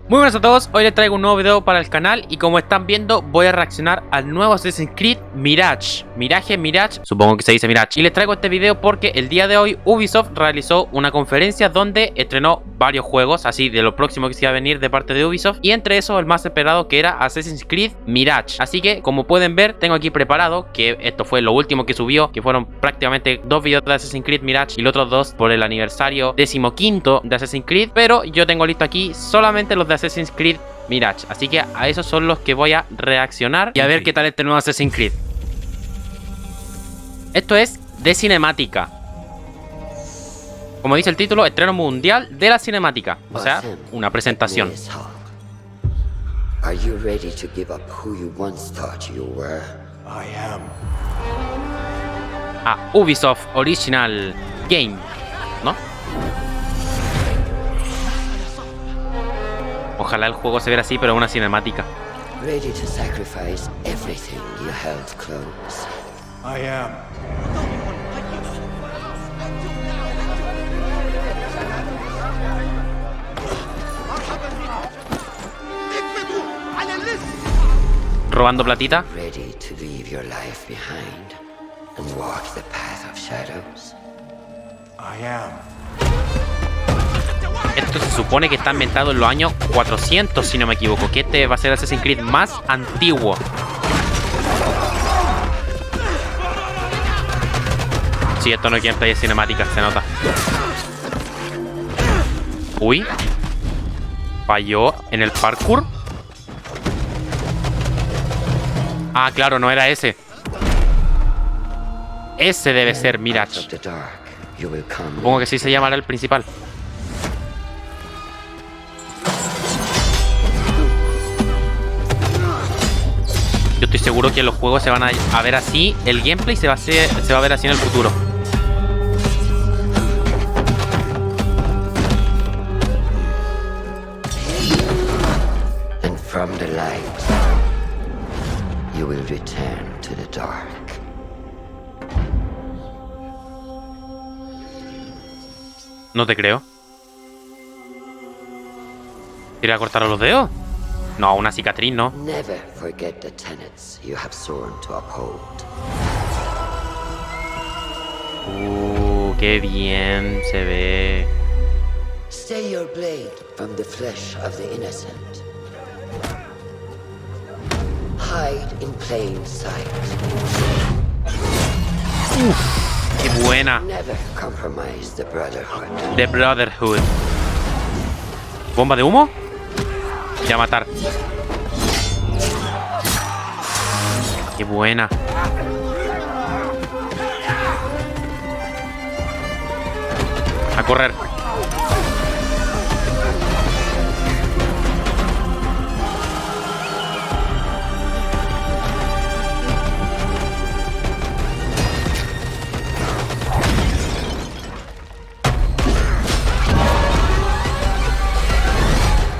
Muy buenas a todos, hoy les traigo un nuevo video para el canal y como están viendo voy a reaccionar al nuevo Assassin's Creed Mirage. Mirage, supongo que se dice Mirage. Y les traigo este video porque el día de hoy Ubisoft realizó una conferencia donde estrenó varios juegos, así de lo próximo que se iba a venir de parte de Ubisoft. Y entre esos el más esperado que era Assassin's Creed Mirage. Así que como pueden ver tengo aquí preparado, que esto fue lo último que subió, que fueron prácticamente dos videos de Assassin's Creed Mirage y los otros dos por el aniversario 15º de Assassin's Creed. Pero yo tengo listo aquí solamente los de Assassin's Creed Mirage, así que a esos son los que voy a reaccionar y a ver qué tal este nuevo Assassin's Creed. Esto es de cinemática, como dice el título, estreno mundial de la cinemática, o sea, una presentación. Are you ready to give up who you once thought you were? I am. Ubisoft Original Game, ¿no? Ojalá el juego se viera así, pero una cinemática. Ready to sacrifice everything you held close. I am. Robando platita. Ready to leave your life behind and walk the path of shadows. I am. Esto se supone que está ambientado en los años 400, si no me equivoco. Que este va a ser el Assassin's Creed más antiguo. Sí, esto no es gameplay, es cinemática, se nota. Uy. Falló en el parkour. Ah, claro, no era ese. Ese debe ser Mirage. Supongo que sí se llamará el principal. Yo estoy seguro que los juegos se van a ver así. El gameplay se va a ver así en el futuro. And from the light, you will return to the dark. No te creo. ¿Iré a cortar los dedos? No, una cicatriz, ¿no? Never forget the tenets you have sworn to uphold. Qué bien se ve. Stay your blade from the flesh of the innocent. Hide in plain sight. Qué buena. Never compromise the brotherhood. The Brotherhood. ¿Bomba de humo? Y a matar. Qué buena. A correr.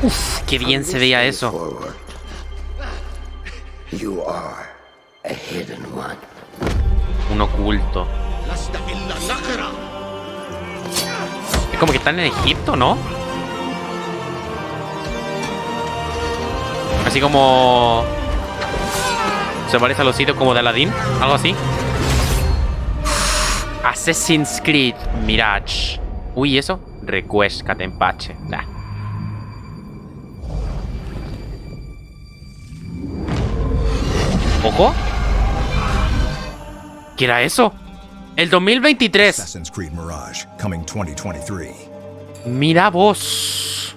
Uf, qué bien se veía eso. You are a hidden one. Un oculto. Es como que están en Egipto, ¿no? Así como... se parece a los sitios como de Aladdin, algo así. Assassin's Creed Mirage. Uy, ¿y eso? Request Catempache. Nah. ¿Ojo? ¿Qué era eso? El 2023. Assassin's Creed Mirage, coming 2023. Mira vos.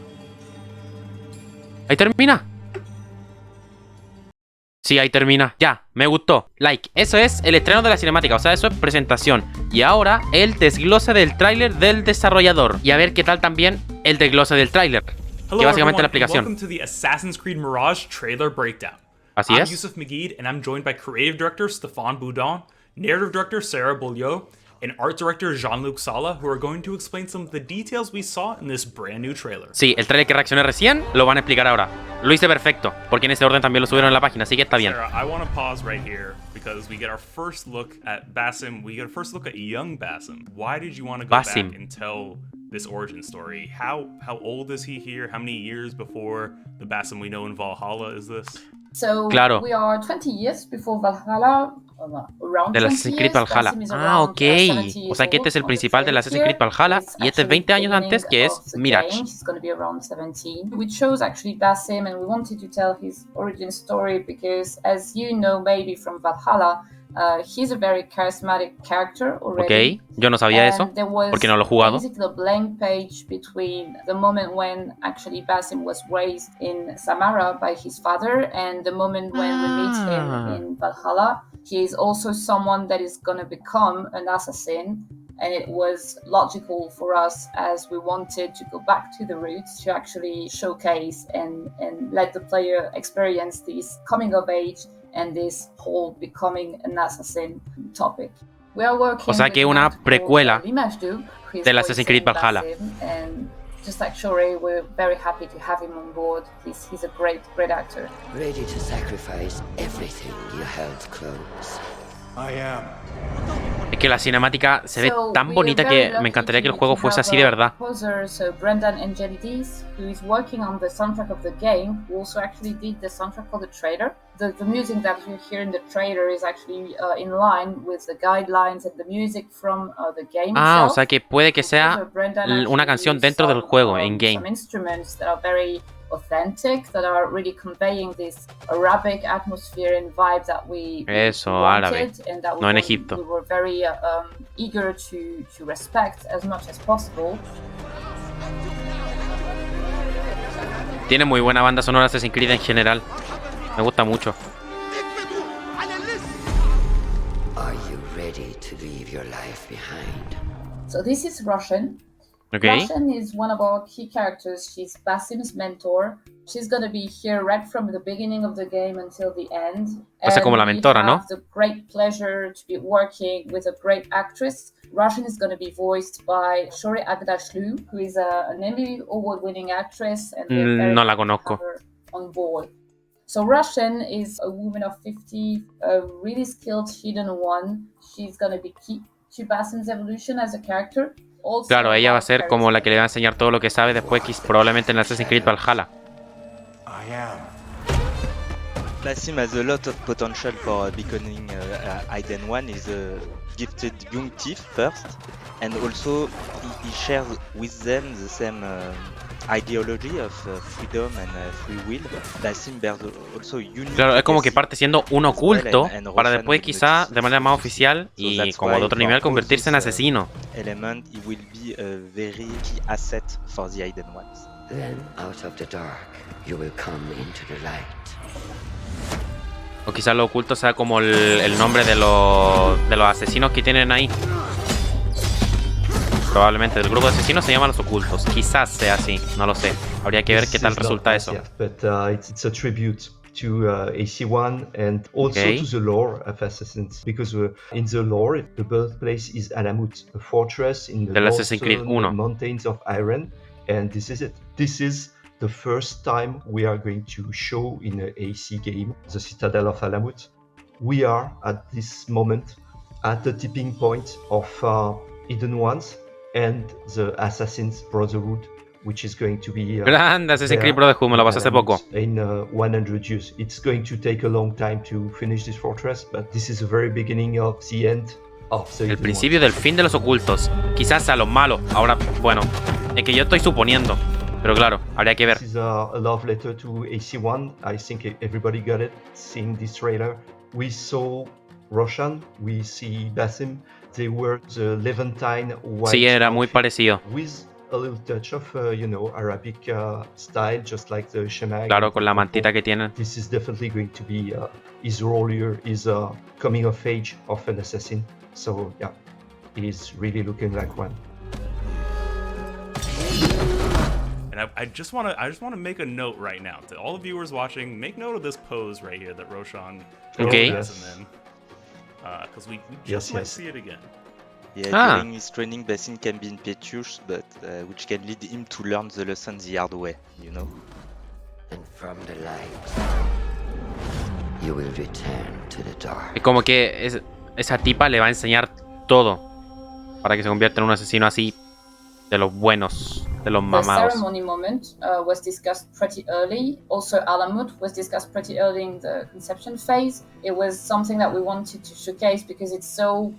Ahí termina. Sí, ahí termina. Ya, me gustó. Like, eso es el estreno de la cinemática. O sea, eso es presentación. Y ahora el desglose del tráiler del desarrollador. Y a ver qué tal también el desglose del tráiler. Que básicamente la explicación. Welcome to the Assassin's Creed Mirage trailer breakdown. Así I'm es. Yusuf Magid, and I'm joined by creative director Stéphane Boudon, narrative director Sarah Beaulieu, and art director Jean-Luc Sala, who are going to explain some of the details we saw in this brand new trailer. Sí, el tráiler que reaccioné recién lo van a explicar ahora. Lo hice perfecto, porque en ese orden también lo subieron en la página, así que está bien. Sarah, I want to pause right here because we get our first look at Basim. We get a first look at young Basim. Why did you want to go Basim. back and tell this origin story? How old is he here? How many years before the Basim we know in Valhalla is this? So Claro. we are 20 years before Valhalla, around Del 20 Assassin's Creed years. Valhalla. Basim is Ah, around, ok. 70 O sea que este es el principal del Assassin's Creed Valhalla y este es 20 años antes, que es Mirage. He's going to be around 17. We chose actually Basim and we wanted to tell his origin story because, as you know maybe from Valhalla, he's a very charismatic character already. Ok, yo no sabía eso, porque no lo he jugado. Basically a blank page between the moment when actually Basim was raised in Samara by his father and the moment when we meet him in Valhalla. He is also someone that is going to become an assassin, and it was logical for us as we wanted to go back to the roots to actually showcase and let the player experience this coming of age and this whole becoming an assassin topic. We are working O sea que una precuela del Assassin's Creed Valhalla. And just like Shore, we're very happy to have him on board. He's a great actor. Ready to sacrifice everything you held close. I am. Es que la cinemática se ve tan bonita que me encantaría que el juego fuese así de verdad. So Brendan Angelides, who is working on the soundtrack of the game, who also actually did the soundtrack for the trailer. The music that you hear in the trailer is actually in line with the guidelines and the music from the game Ah, itself. o sea que puede que sea una canción dentro del juego, en game. Some instruments that are very authentic, that are really conveying this Arabic atmosphere and vibe that we Eso, wanted, árabe. and that No en Egipto. we were very eager to respect as much as possible. Tiene muy buena banda sonora Assassin's Creed en general. Me gusta mucho. Are you ready to leave your life behind? So this is Russian. Okay. Russian is one of our key characters. She's Basim's mentor. She's gonna be here right from the beginning of the game until the end. O sea, como la mentora, ¿no? We have the great pleasure to be working with a great actress. Russian is gonna be voiced by Shore Agdashlu, who is an Emmy Award-winning actress, and we're very No la happy to have conozco. her on board. So Russian is a woman of 50, a really skilled hidden one. She's gonna be key to Basim's evolution as a character. Also, Claro, ella va a ser como la que le va a enseñar todo lo que sabe después, probablemente en Assassin's Creed Valhalla. I am. Basim has a lot of potential for becoming Hidden One. He's a gifted young thief first, and also he shares with them the same ideology of freedom and free will. Basim bears also unique. Claro, es como que parte siendo un oculto and para Russian después quizá de manera más oficial So y that's como de why otro for nivel all convertirse en this, asesino. Element, he will be a very key asset for the Hidden Ones. Then, out of the dark, you will come into the light. O quizás lo oculto sea como el nombre de los asesinos que tienen ahí. Probablemente el grupo de asesinos se llama los ocultos. Quizás sea así, no lo sé. Habría que ver qué tal resulta eso. But it's a tribute to AC1 and also to the lore of Assassins, because in the lore the birthplace is Alamut, a fortress in the Del Assassin's Creed 1. mountains of Iran, and this is it. This is the first time we are going to show in an AC game the Citadel of Alamut. We are at this moment at the tipping point of Hidden Ones and the Assassin's Brotherhood, which is going to be Grande Assassin's Creed Brotherhood, me lo pasé hace poco. in 100 years. It's going to take a long time to finish this fortress, but this is the very beginning of the end of the El Hidden principio Ones. del fin de los ocultos. Quizás sea los malos. Ahora, bueno, es que yo estoy suponiendo. Pero claro, habría que ver. This is a love letter to AC1. I think everybody got it seeing this trailer. We saw Roshan, we see Basim. They were the Levantine white Sí, era muy outfit parecido. with a little touch of, Arabic style, just like the Shemag. Claro, con la mantita que tienen. This is definitely going to be his role here, his coming of age of an assassin. So yeah, he's really looking like one. And I just want to make a note right now to all the viewers watching. Make note of this pose right here that Roshan Okay. has him in, because we just might see it again. Yeah, during his training, Basim can be impetuous, but which can lead him to learn the lessons the hard way, you know? And from the light, you will return to the dark. Es como que esa tipa le va a enseñar todo para que se convierta en un asesino así de los buenos, de los The mamados. ceremony moment was discussed pretty early. Also, Alamut was discussed pretty early in the conception phase. It was something that we wanted to showcase because it's so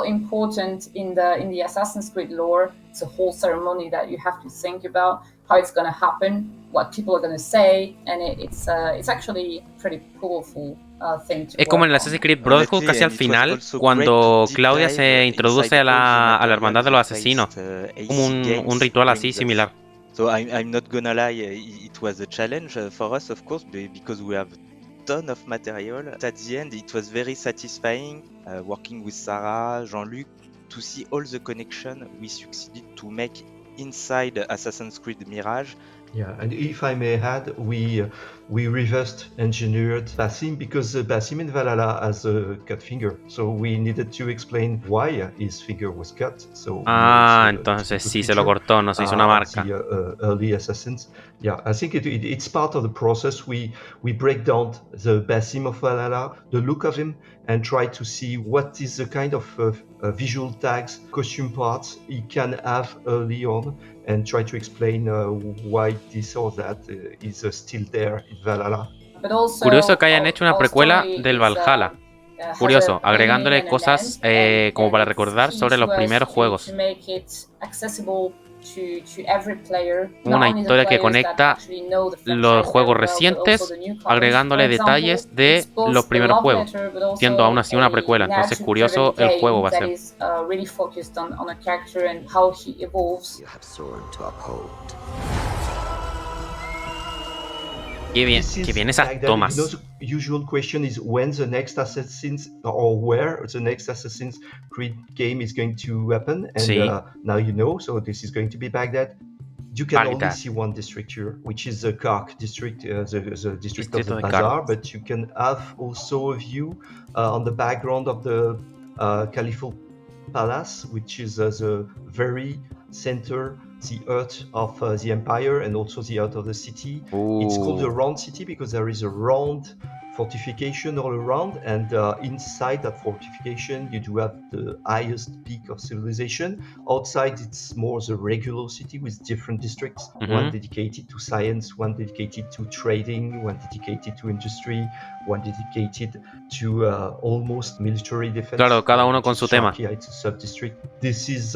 important in the Assassin's Creed lore. It's a whole ceremony that you have to think about how it's going to happen, what people are going to say, and it's actually pretty powerful thing to Es como en el work on. Assassin's Creed Brotherhood, casi al final, cuando Claudia se introduce a la hermandad de los asesinos, como un ritual así similar. So I'm not gonna lie, it was a challenge for us, of course, because we have a ton of material. At the end, it was very satisfying working with Sarah, Jean-Luc, to see all the connection we succeeded to make inside Assassin's Creed Mirage. Yeah, and if I may add, we reversed engineered Basim because Basim in Valhalla has a cut finger, so we needed to explain why his finger was cut. So entonces sí se lo cortó, no se hizo una marca. The early assassins. Yeah, I think it's part of the process. We break down the Basim of Valhalla, the look of him, and try to see what is the kind of visual tags, costume parts he can have early on, and try to explain why this or that is still there in Valhalla. But also, Curioso que hayan hecho una our precuela story del is, Valhalla. has Curioso, a agregándole beginning and cosas an end, como para and it's recordar key sobre los to us primeros juegos. to make it accessible to every player, not Una only the historia que players conecta that actually know the franchise los juegos very well, but recientes, also the newcomers. agregándole For example, detalles de it's both los a primeros love juegos, letter, but also siendo aún así una a precuela. Entonces, narrative-driven curioso el game juego va a that ser. is really focused on a character and how he evolves. You have sworn to uphold. Qué bien, This qué is bien esas like that. tomas. The usual question is when the next Assassin's or where the next Assassin's Creed game is going to happen, and Sí. now you know. So this is going to be Baghdad. You can only Baghdad. see one district here, which is the Kark district, the district of Distrito the de Bazaar. But you can have also a view on the background of the Caliphal Palace, which is the very center, the heart of the empire, and also the heart of the city. It's called the Round City because there is a round fortification all around, and inside that fortification you do have the highest peak of civilization. Outside it's more the regular city with different districts, one dedicated to science, one dedicated to trading, one dedicated to industry, one dedicated to almost military defense. Claro, cada uno con su tema. Sharkia, it's a sub-district. This is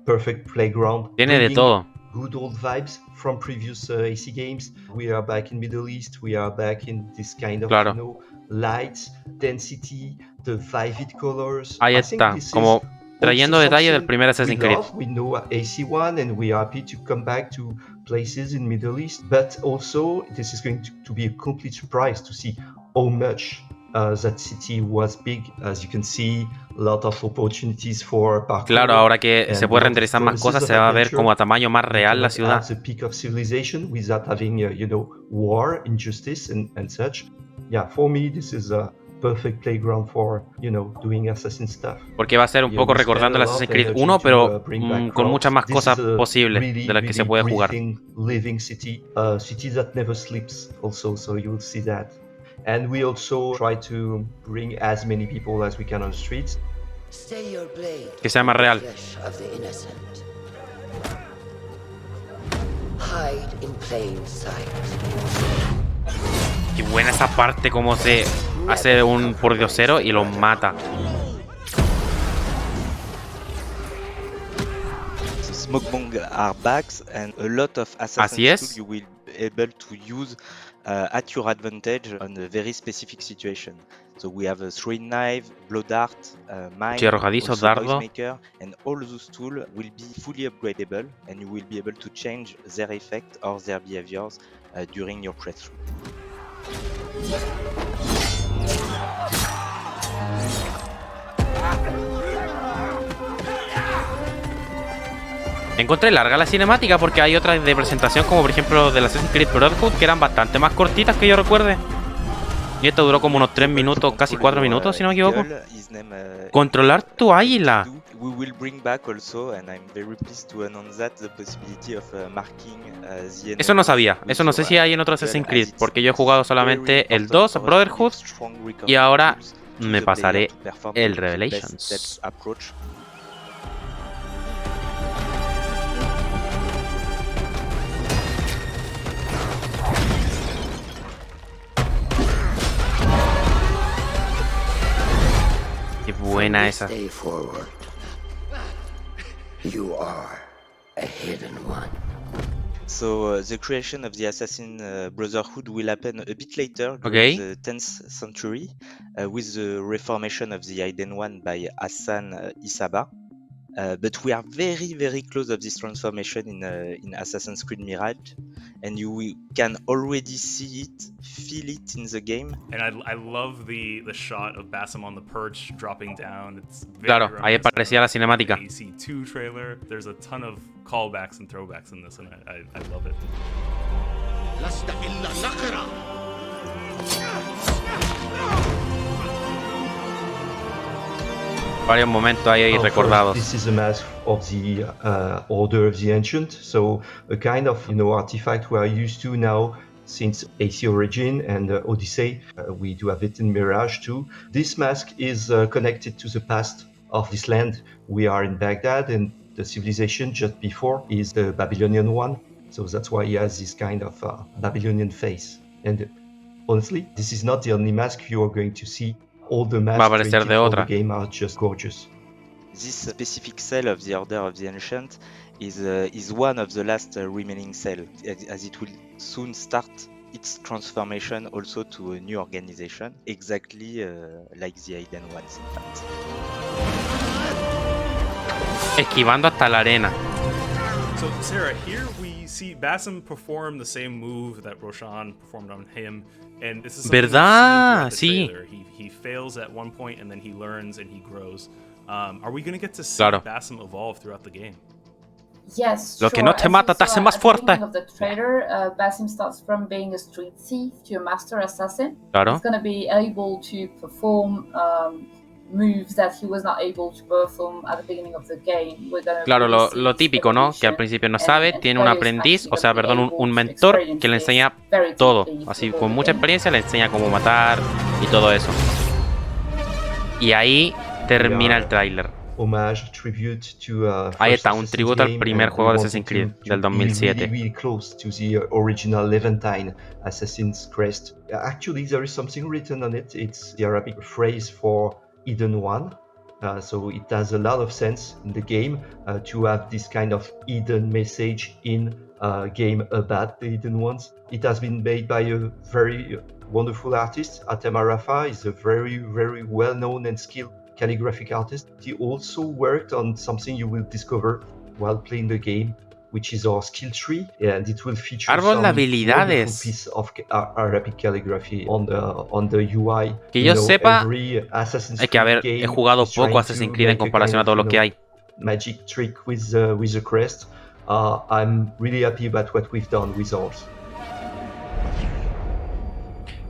perfect playground. Tiene de bringing todo. Good old vibes from previous AC games. We are back in Middle East. We are back in this kind of Claro. lights, density, the vivid colors. Ahí I think está, this como is trayendo also detalles del something primer Assassin's Creed. We know AC1 and we are happy to come back to places in Middle East. But also this is going to be a complete surprise to see how much that city was big. As you can see, a lot of opportunities for parkour. Claro, ahora que se puede renderizar más cosas, se va a ver como a tamaño más real la ciudad. The peak of civilization without having, war, injustice, and such. Yeah, for me, this is a perfect playground for, doing assassin stuff. Porque va a ser un poco recordando el Assassin's Creed 1, pero con muchas más cosas posibles de las que se puede jugar. Living city, city that never sleeps also, so you will see that. And we also try to bring as many people as we can on the streets. Stay your blade. Que sea más real. Flesh of the innocent. Hide in plain sight. Qué buena esa parte, como se hace un pordiosero y los mata. The smoke bomb are backs, and a lot of Así assassins es. too you will be able to use at your advantage on a very specific situation. So we have a throwing knife, blow dart, mine, Cuchillo arrojadizo, also dardo. noise maker, and all those tools will be fully upgradable, and you will be able to change their effect or their behaviors during your playthrough. Encontré larga la cinemática porque hay otras de presentación, como por ejemplo de la Assassin's Creed Brotherhood, que eran bastante más cortitas que yo recuerde. Y esto duró como unos 3 minutos, casi 4 minutos, si no me equivoco. Controlar tu águila. we will bring back also, and I'm very pleased to announce that, the possibility of marking the Eso no sabía, with eso no sé your si hay en otro vehicle, Assassin's as Creed, it's porque yo he jugado very solamente el important 2, for us to Brotherhood, give strong y recovery ahora tools me to the pasaré player to perform el the Revelations. best approach. Qué buena From esa. this day forward, you are a hidden one. So the creation of the Assassin Brotherhood will happen a bit later, Okay. during the 10th century, with the reformation of the Hidden One by Hassan Isaba. But we are very, very close of this transformation in Assassin's Creed Mirage, and can already see it, feel it in the game. And I love the shot of Basim on the perch dropping down. It's very Claro, ahí reminiscent aparecía la of cinemática. the AC2 trailer. There's a ton of callbacks and throwbacks in this, and I love it. Varios momentos ahí recordados. This is a mask of the Order of the Ancient, so a kind of artifact we are used to now since AC Origin and Odyssey. We do have it in Mirage too. This mask is connected to the past of this land. We are in Baghdad, and the civilization just before is the Babylonian one, so that's why he has this kind of Babylonian face. And honestly, this is not the only mask you are going to see. All the masks Va a aparecer created de for otra. the game are just gorgeous. This specific cell of the Order of the Ancient is one of the last remaining cells, as it will soon start its transformation also to a new organization, exactly like the Hidden Ones, in fact. Esquivando hasta la arena. So, Sarah, here we see Basim perform the same move that Roshan performed on him, and this is something we've seen ¿Verdad? throughout the Sí. trailer. He fails at one point, and then he learns and he grows. Are we going to get to see Claro. Basim evolve throughout the game? Yes, Lo que sure. no te As mata you te saw hace más at the fuerte. beginning of the trailer, Basim starts from being a street thief to a master assassin. Claro. He's going to be able to perform moves that he was not able to perform at the beginning of the game. We're gonna Claro, really see lo his típico, ¿no? Que al evolution, principio no and- sabe, and tiene un players aprendiz, actually o sea, gonna be perdón, able un to mentor experience que le this enseña very todo. deeply Así, through con the mucha game. experiencia le enseña cómo matar y todo eso. Y ahí termina el tráiler. Homage, tribute to Ahí first está, un Assassin's tributo al game, primer and juego we de wanted Assassin's Creed to del be 2007. really close to the original Levantine Assassin's Crest. Actually, there is something written on it. It's the Arabic phrase for hidden one. So it has a lot of sense in the game to have this kind of hidden message in a game about the hidden ones. It has been made by a very wonderful artist. Atem Arafa is a very well-known and skilled calligraphic artist. He also worked on something you will discover while playing the game, which is our skill tree, and it will feature Árbol de some habilidades. wonderful piece of Arabic calligraphy on the UI. Que yo sepa, every Assassin's es que, a ver, Creed he game jugado is trying poco Assassin's to Creed en make a comparación a kind todo of, lo que hay. magic trick with the crest. I'm really happy about what we've done with ours.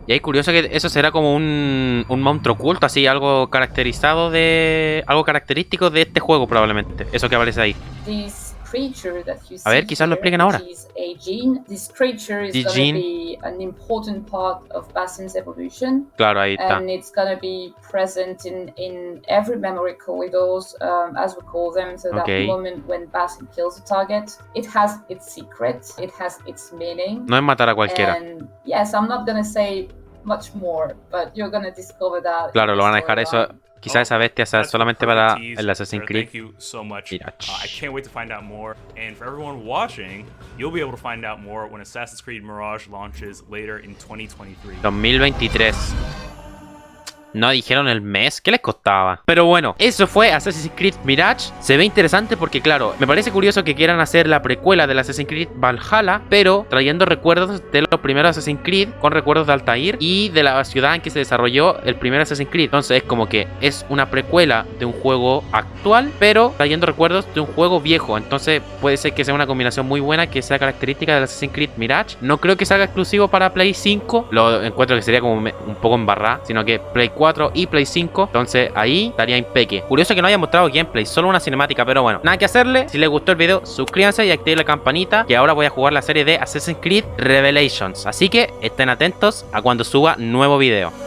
Y es curioso que eso será como un monstruo oculto, así, algo caracterizado de... Algo característico de este juego probablemente. Eso que aparece ahí. This creature that you A ver, see quizás lo here, expliquen ahora. which is a gene. This creature is The going gene. to be an important part of Basim's evolution, Claro, ahí está. and it's going to be present in every memory corridors, as we call them. So Okay. that moment when Basim kills a target, it has its secret, it has its meaning. No es matar a cualquiera. And yes, I'm not going to say much more, but you're going to discover that. Claro, in lo the van a dejar eso... storyline. Quizás esa bestia sea That's the solamente perfect para tease. el Assassin's Sarah, Creed. Thank you so much. Mirage. I can't wait to find out more. And for everyone watching, you'll be able to find out more when Assassin's Creed Mirage launches later in 2023. 2023. No dijeron el mes, ¿qué les costaba? Pero bueno, eso fue Assassin's Creed Mirage. Se ve interesante porque, claro, me parece curioso que quieran hacer la precuela del Assassin's Creed Valhalla, pero trayendo recuerdos de los primeros Assassin's Creed, con recuerdos de Altair y de la ciudad en que se desarrolló el primer Assassin's Creed. Entonces es como que es una precuela de un juego actual, pero trayendo recuerdos de un juego viejo. Entonces puede ser que sea una combinación muy buena, que sea característica del Assassin's Creed Mirage. No creo que salga exclusivo para Play 5, lo encuentro que sería como un poco embarrado, sino que Play 4 4 y Play 5. Entonces ahí estaría impeque. Curioso que no haya mostrado gameplay, solo una cinemática, pero bueno, nada que hacerle. Si les gustó el video, suscríbanse y activen la campanita, que ahora voy a jugar la serie de Assassin's Creed Revelations. Así que estén atentos a cuando suba nuevo video.